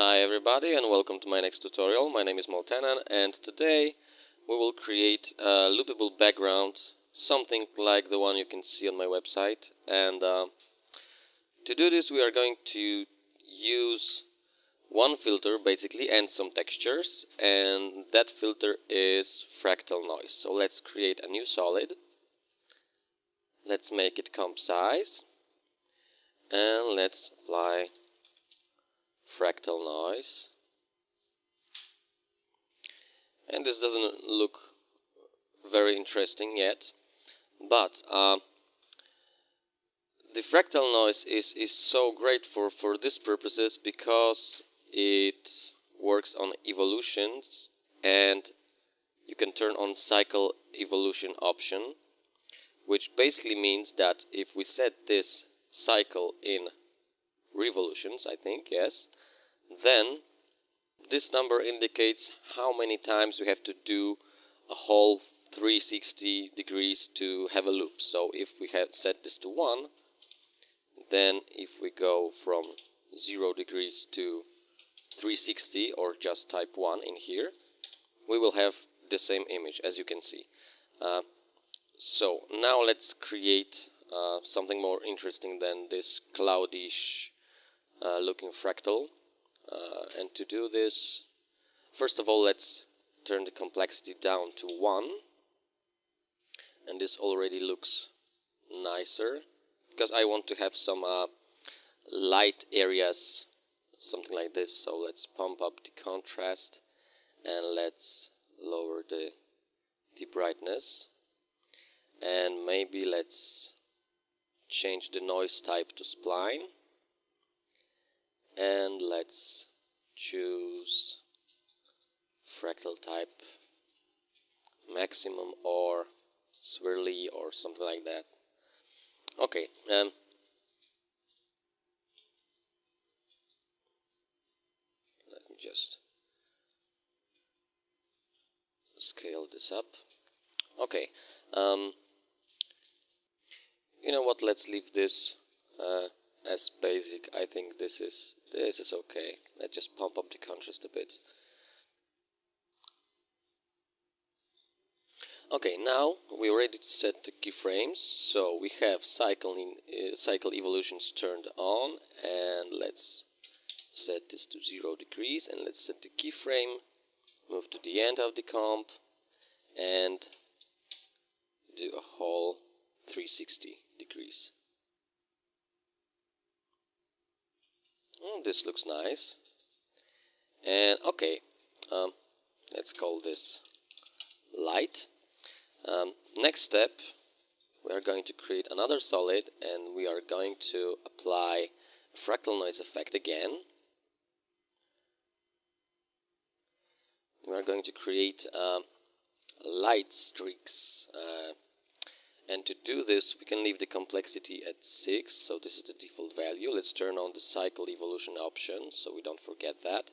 Hi everybody and welcome to my next tutorial. My name is Moltenan and today we will create a loopable background, something like the one you can see on my website. And to do this we are going to use one filter basically and some textures, and that filter is fractal noise. So let's create a new solid. Let's make it comp size and let's apply fractal noise. And this doesn't look very interesting yet, but the fractal noise is so great for these purposes because it works on evolutions, and you can turn on cycle evolution option, which basically means that if we set this cycle in revolutions, I think, yes, then this number indicates how many times we have to do a whole 360 degrees to have a loop. So if we had set this to 1, then if we go from 0 degrees to 360, or just type 1 in here, we will have the same image, as you can see. So now let's create something more interesting than this cloudish looking fractal. And to do this, first of all, let's turn the complexity down to 1, and this already looks nicer because I want to have some light areas, something like this. So let's pump up the contrast and let's lower the brightness, and maybe let's change the noise type to spline. And let's choose fractal type maximum or swirly or something like that. Okay, let me just scale this up. Okay, you know what? Let's leave this as basic. I think this is okay. Let's just pump up the contrast a bit. Okay, now we're ready to set the keyframes. So we have cycle evolutions turned on, and let's set this to 0 degrees, and let's set the keyframe, move to the end of the comp, and do a whole 360 degrees. This looks nice. And okay, let's call this light. Next step, we are going to create another solid, and we are going to apply a fractal noise effect again. We are going to create light streaks, and to do this we can leave the complexity at 6, so this is the default value. Let's turn on the cycle evolution option so we don't forget that.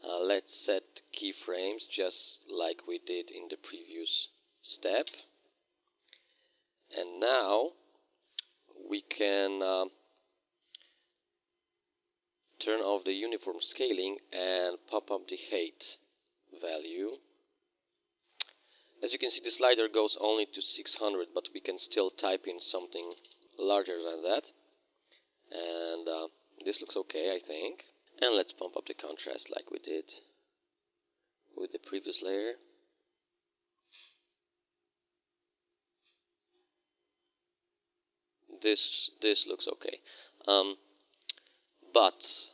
Let's set keyframes just like we did in the previous step, and now we can turn off the uniform scaling and pop up the height value. As you can see, the slider goes only to 600, but we can still type in something larger than that, and this looks okay, I think. And let's pump up the contrast like we did with the previous layer. This looks okay, but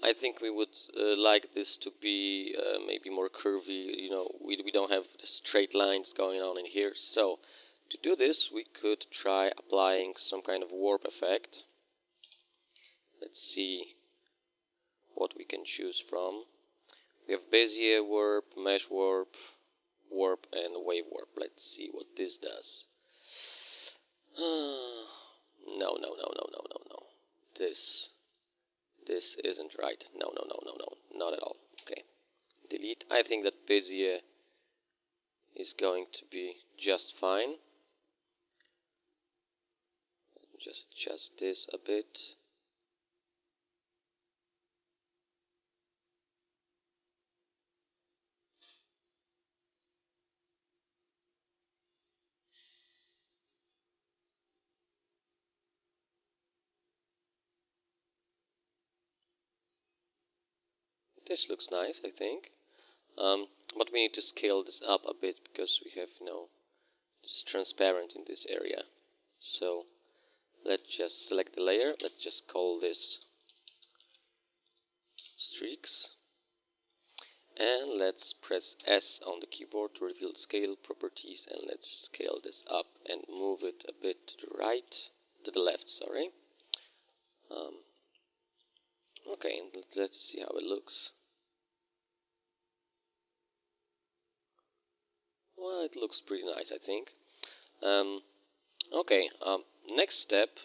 I think we would like this to be maybe more curvy. You know, we don't have the straight lines going on in here. So to do this, we could try applying some kind of warp effect. Let's see what we can choose from. We have Bezier warp, mesh warp, warp, and wave warp. Let's see what this does. No. This isn't right. No, not at all. Okay, delete. I think that Bezier is going to be just fine. Just adjust this a bit. This looks nice, I think. But we need to scale this up a bit because we have, it's transparent in this area. So let's just select the layer. Let's just call this streaks. And let's press S on the keyboard to reveal the scale properties, and let's scale this up and move it a bit to the left, sorry. Okay, let's see how it looks. Well, it looks pretty nice, I think. Okay, next step,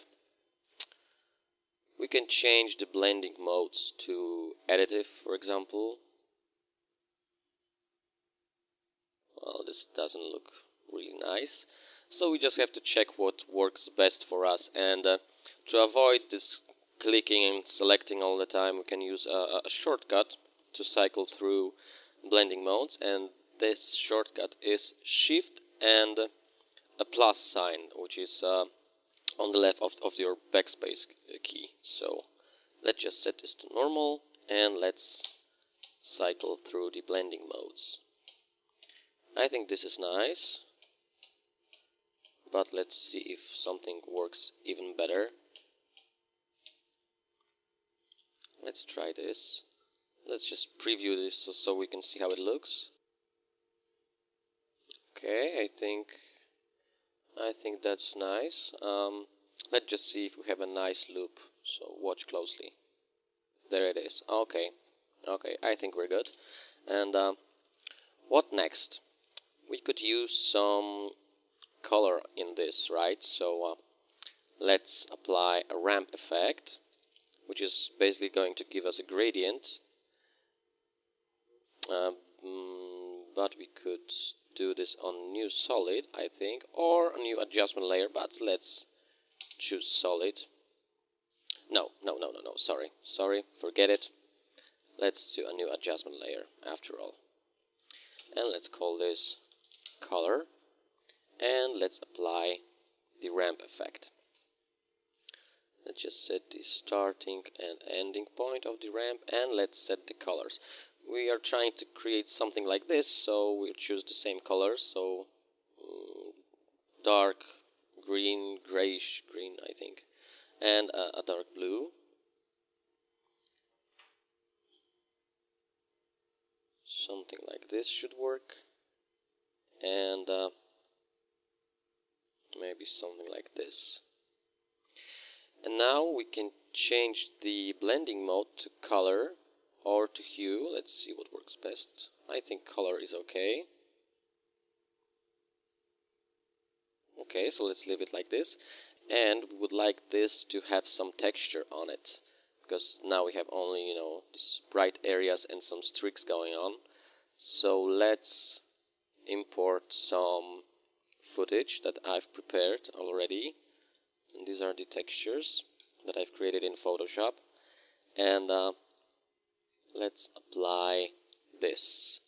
we can change the blending modes to additive, for example. Well, this doesn't look really nice, so we just have to check what works best for us, and to avoid this clicking and selecting all the time, we can use a shortcut to cycle through blending modes, and this shortcut is Shift and a plus sign, which is on the left of your backspace key. So let's just set this to normal, and let's cycle through the blending modes. I think this is nice, but let's see if something works even better. Let's try this. Let's just preview this so we can see how it looks. Okay, I think that's nice. Let's just see if we have a nice loop. So watch closely. There it is. Okay, I think we're good. And what next? We could use some color in this, right? So let's apply a ramp effect, which is basically going to give us a gradient. But we could do this on new solid, I think, or a new adjustment layer, but let's choose solid. No, sorry, forget it. Let's do a new adjustment layer after all. And let's call this color, and let's apply the ramp effect. Let's just set the starting and ending point of the ramp, and let's set the colors. We are trying to create something like this, so we'll choose the same colors, so dark green, grayish green, I think, and a dark blue. Something like this should work, and maybe something like this. And now we can change the blending mode to color or to hue. Let's see what works best. I think color is okay. Okay, so let's leave it like this. And we would like this to have some texture on it, because now we have only, these bright areas and some streaks going on. So let's import some footage that I've prepared already. And these are the textures that I've created in Photoshop. And let's apply this,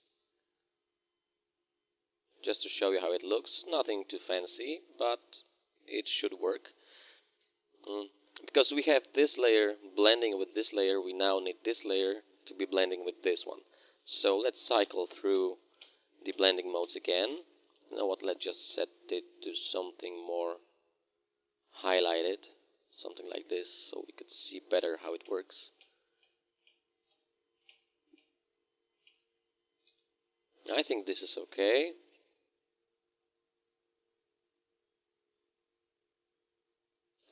just to show you how it looks. Nothing too fancy, but it should work. Because we have this layer blending with this layer, we now need this layer to be blending with this one. So let's cycle through the blending modes again. You know what, let's just set it to something more highlighted, something like this, so we could see better how it works. I think this is okay.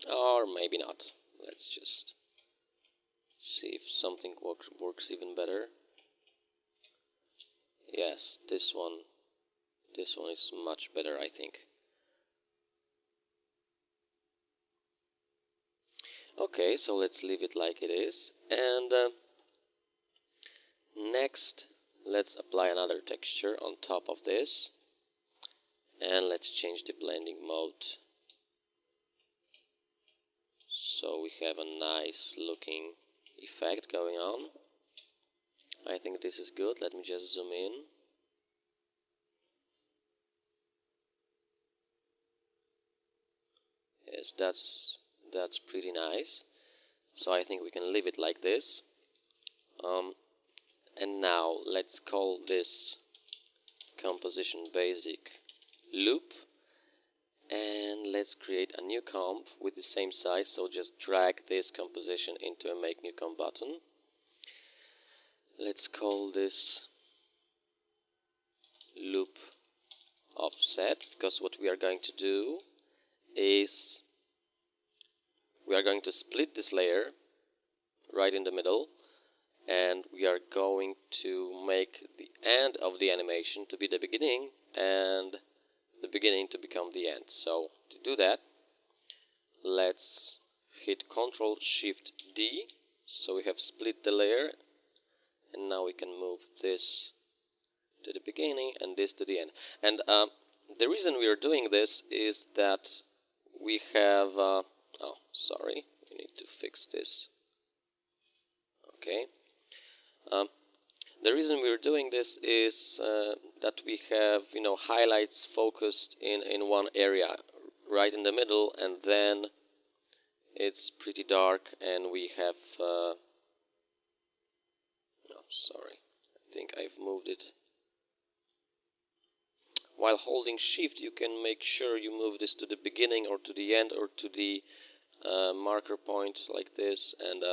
Or maybe not. Let's just see if something works even better. Yes, this one is much better, I think. Okay, so let's leave it like it is. And next, let's apply another texture on top of this. And let's change the blending mode, so we have a nice looking effect going on. I think this is good. Let me just zoom in. Yes, that's pretty nice. So I think we can leave it like this. And now let's call this composition basic loop, and let's create a new comp with the same size. So just drag this composition into a make new comp button. Let's call this loop offset, because what we are going to do is we are going to split this layer right in the middle, and we are going to make the end of the animation to be the beginning and the beginning to become the end. So to do that, let's hit Ctrl Shift D, so we have split the layer, and now we can move this to the beginning and this to the end. And the reason we are doing this is that we have oh, sorry, we need to fix this. Okay. The reason we're doing this is that we have, highlights focused in one area right in the middle, and then it's pretty dark, and we have oh, sorry, I think I've moved it. While holding Shift, you can make sure you move this to the beginning or to the end or to the marker point like this, and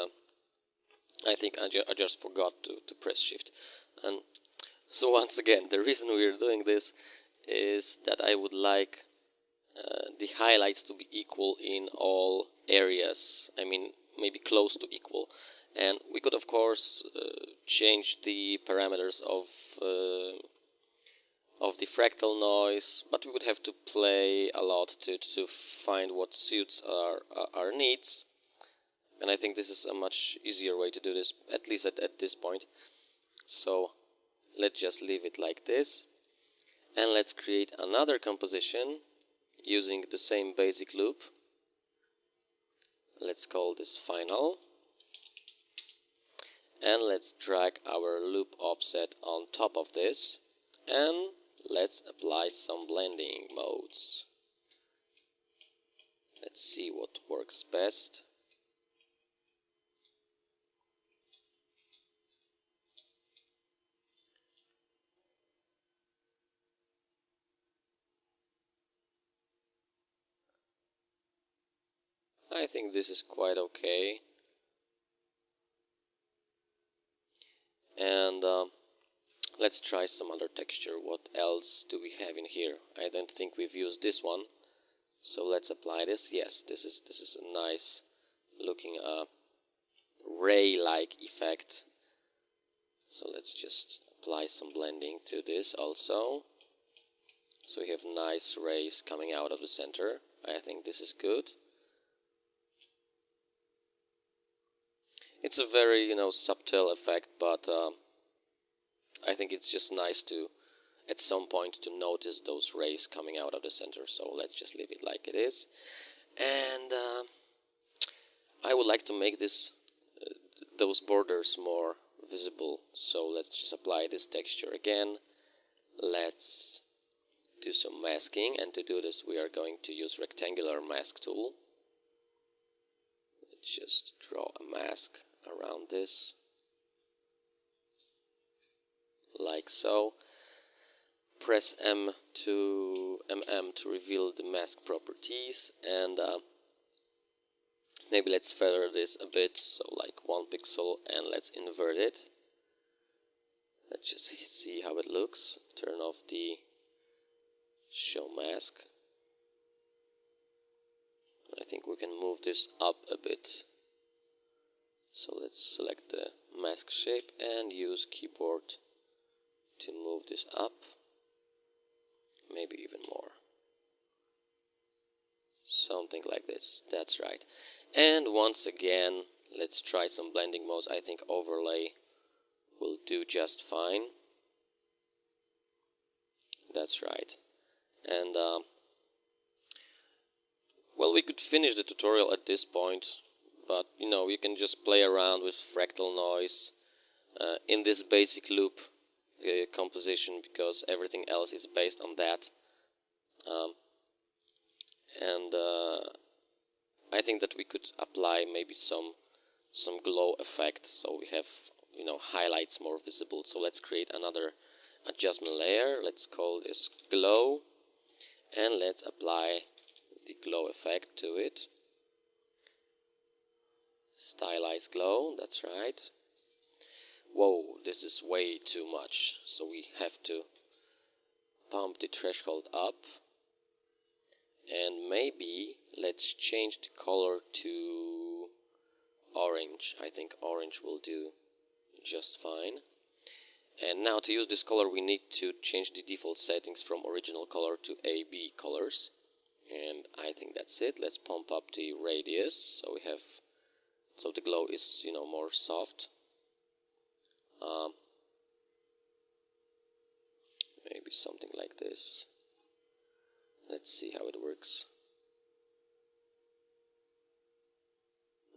I think I just forgot to press Shift. And so once again, the reason we are doing this is that I would like the highlights to be equal in all areas. I mean, maybe close to equal. And we could, of course, change the parameters of the fractal noise, but we would have to play a lot to find what suits our needs. And I think this is a much easier way to do this, at least at this point. So let's just leave it like this, and let's create another composition using the same basic loop. Let's call this final, and let's drag our loop offset on top of this, and let's apply some blending modes. Let's see what works best. I think this is quite okay. And let's try some other texture. What else do we have in here? I don't think we've used this one, so let's apply this. Yes, this is a nice looking ray-like effect. So let's just apply some blending to this also. So we have nice rays coming out of the center. I think this is good. It's a very, subtle effect, but I think it's just nice to, at some point, to notice those rays coming out of the center. So let's just leave it like it is. And I would like to make this, those borders more visible. So let's just apply this texture again. Let's do some masking, and to do this we are going to use rectangular mask tool. Let's just draw a mask around this, like so. Press MM to reveal the mask properties, and maybe let's feather this a bit, so like 1 pixel, and let's invert it. Let's just see how it looks. Turn off the show mask. I think we can move this up a bit. So let's select the mask shape and use keyboard to move this up. Maybe even more. Something like this. That's right. And once again, let's try some blending modes. I think overlay will do just fine. That's right. And well, we could finish the tutorial at this point, but you can just play around with fractal noise in this basic loop composition, because everything else is based on that. And I think that we could apply maybe some glow effect, so we have highlights more visible. So let's create another adjustment layer. Let's call this glow, and let's apply the glow effect to it. Stylize glow, that's right. Whoa, this is way too much, so we have to pump the threshold up, and maybe let's change the color to orange. I think orange will do just fine. And now to use this color we need to change the default settings from original color to AB colors, and I think that's it. Let's pump up the radius so the glow is more soft. Maybe something like this. Let's see how it works.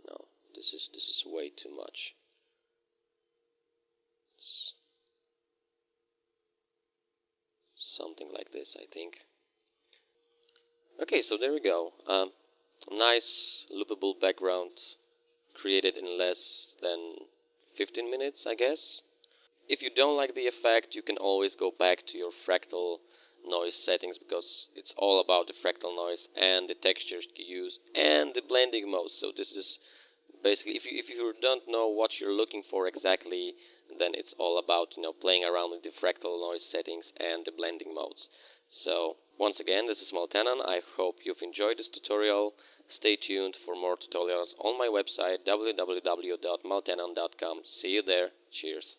No, this is way too much. It's something like this, I think. Okay, so there we go. Nice loopable background created in less than 15 minutes, I guess. If you don't like the effect, you can always go back to your fractal noise settings, because it's all about the fractal noise and the textures you use and the blending mode. So this is basically, if you don't know what you're looking for exactly, then it's all about playing around with the fractal noise settings and the blending modes. So once again, this is Maltenan. I hope you've enjoyed this tutorial. Stay tuned for more tutorials on my website www.maltenan.com. See you there. Cheers.